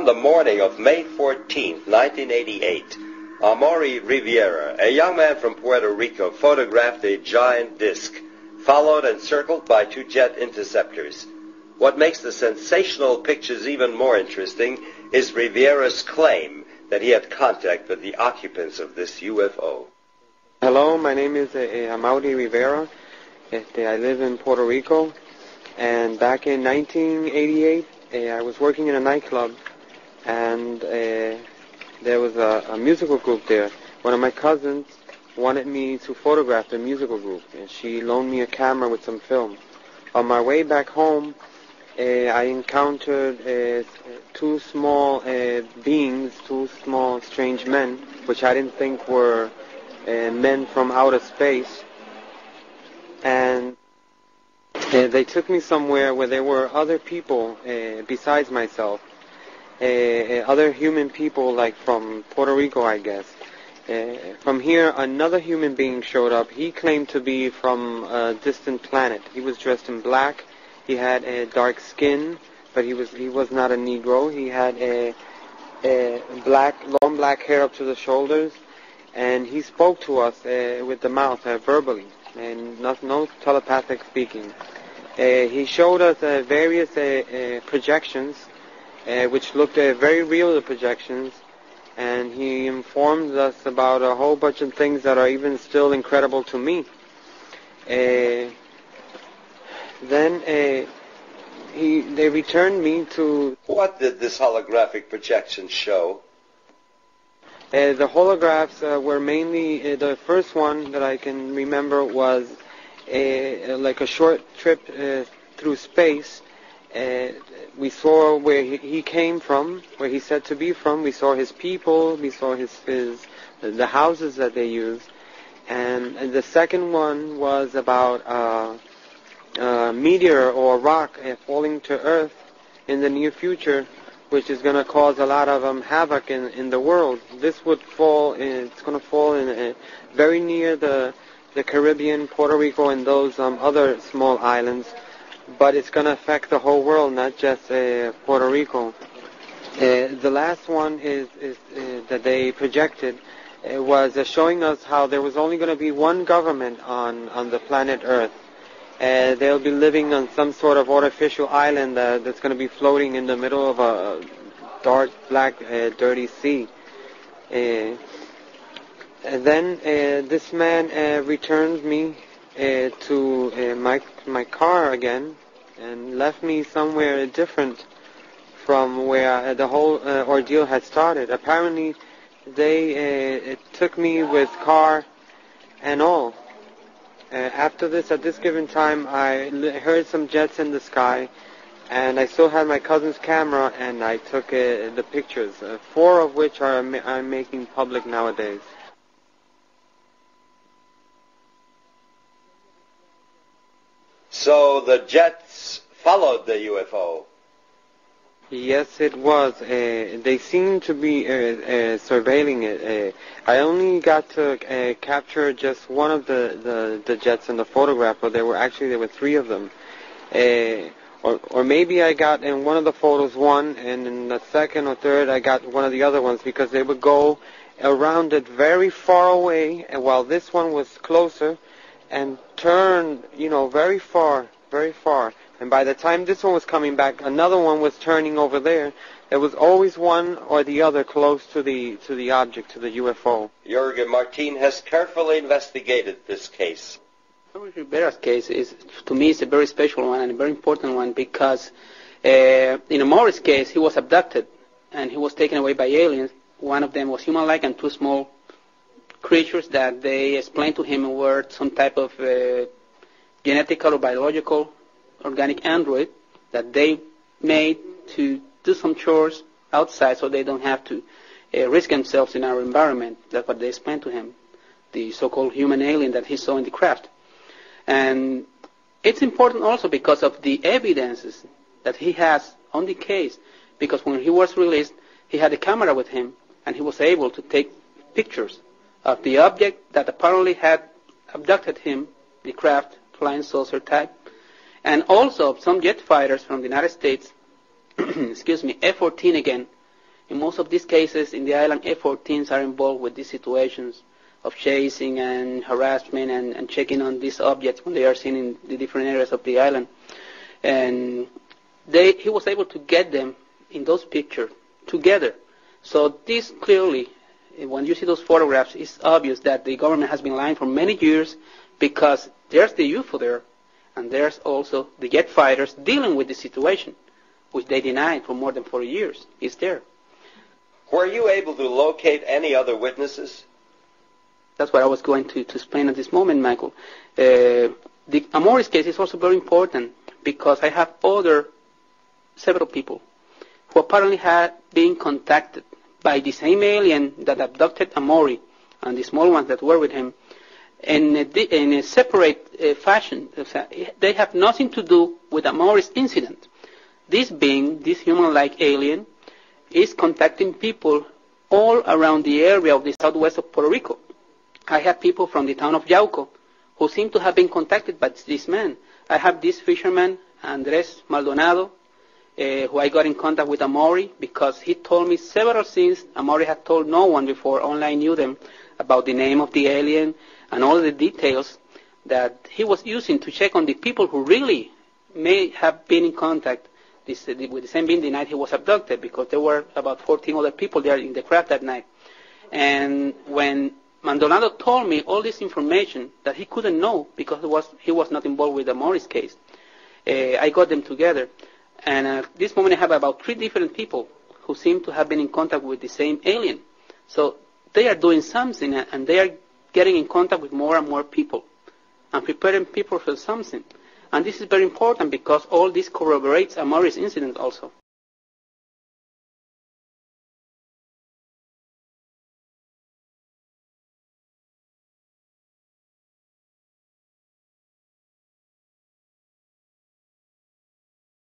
On the morning of May 14, 1988, Amaury Riviera, a young man from Puerto Rico, photographed a giant disk, followed and circled by two jet interceptors. What makes the sensational pictures even more interesting is Riviera's claim that he had contact with the occupants of this UFO. Hello, my name is Amaury Rivera. I live in Puerto Rico, and back in 1988, I was working in a nightclub, and there was a musical group there. One of my cousins wanted me to photograph the musical group, and she loaned me a camera with some film. On my way back home, I encountered two small beings, two small strange men, which I didn't think were men from outer space. And they took me somewhere where there were other people besides myself, other human people, like from Puerto Rico, I guess. From here, another human being showed up. He claimed to be from a distant planet. He was dressed in black. He had dark skin, but he was not a Negro. He had long black hair up to the shoulders, and he spoke to us with the mouth, verbally, and no telepathic speaking. He showed us various projections, which looked very real, the projections, and he informed us about a whole bunch of things that are even still incredible to me. Then they returned me to... What did this holographic projection show? The holographs were mainly, the first one that I can remember was like a short trip through space. We saw where he came from, where he's said to be from. We saw his people, we saw the houses that they used. And the second one was about a meteor or a rock falling to Earth in the near future, which is going to cause a lot of havoc in the world. This would fall, it's going to fall in very near the Caribbean, Puerto Rico, and those other small islands, but it's going to affect the whole world, not just Puerto Rico. The last one is that they projected was showing us how there was only going to be one government on the planet Earth. They'll be living on some sort of artificial island that's going to be floating in the middle of a dark, black, dirty sea. And then this man returned me to my car again and left me somewhere different from where the whole ordeal had started. Apparently, they took me with car and all. After this, at this given time, I heard some jets in the sky, and I still had my cousin's camera, and I took the pictures, 4 of which I'm making public nowadays. So the jets followed the UFO? Yes, it was. They seemed to be surveilling it. I only got to capture just one of the jets in the photograph, but there were 3 of them. Or maybe I got in one of the photos one, and in the second or third I got one of the other ones, because they would go around it very far away, and while this one was closer, and turn, very far, very far. And by the time this one was coming back, another one was turning over there. There was always one or the other close to the object, to the UFO. Jürgen Martin has carefully investigated this case. Rivera's case to me, is a very special one and a very important one, because in Amaury's case, he was abducted and he was taken away by aliens. One of them was human-like, and 2 small creatures that they explained to him were some type of genetical or biological organic android that they made to do some chores outside so they don't have to risk themselves in our environment. That's what they explained to him, the so-called human alien that he saw in the craft. And it's important also because of the evidences that he has on the case, because when he was released, he had a camera with him, and he was able to take pictures of the object that apparently had abducted him, the craft, flying saucer type, and also some jet fighters from the United States, excuse me, F-14 again, In most of these cases in the island, F-14s are involved with these situations of chasing and harassment and checking on these objects when they are seen in the different areas of the island. And he was able to get them in those pictures together. So this clearly, when you see those photographs, it's obvious that the government has been lying for many years, because there's the UFO there, and there's also the jet fighters dealing with the situation, which they denied for more than 40 years. It's there. Were you able to locate any other witnesses? That's what I was going to explain at this moment, Michael. The Amoris case is also very important because I have several people who apparently had been contacted by the same alien that abducted Amori and the small ones that were with him in a separate fashion. They have nothing to do with Amori's incident. This being, this human-like alien, is contacting people all around the area of the southwest of Puerto Rico. I have people from the town of Yauco who seem to have been contacted by this man. I have this fisherman, Andres Maldonado, who I got in contact with Amori because he told me several things Amori had told no one before, only I knew them, about the name of the alien and all the details that he was using to check on the people who really may have been in contact with the same being the night he was abducted, because there were about 14 other people there in the craft that night. And when Maldonado told me all this information that he couldn't know because he was not involved with the Morris case, I got them together. And at this moment I have about 3 different people who seem to have been in contact with the same alien. So they are doing something, and they are getting in contact with more and more people and preparing people for something. And this is very important because all this corroborates Amori's incident also.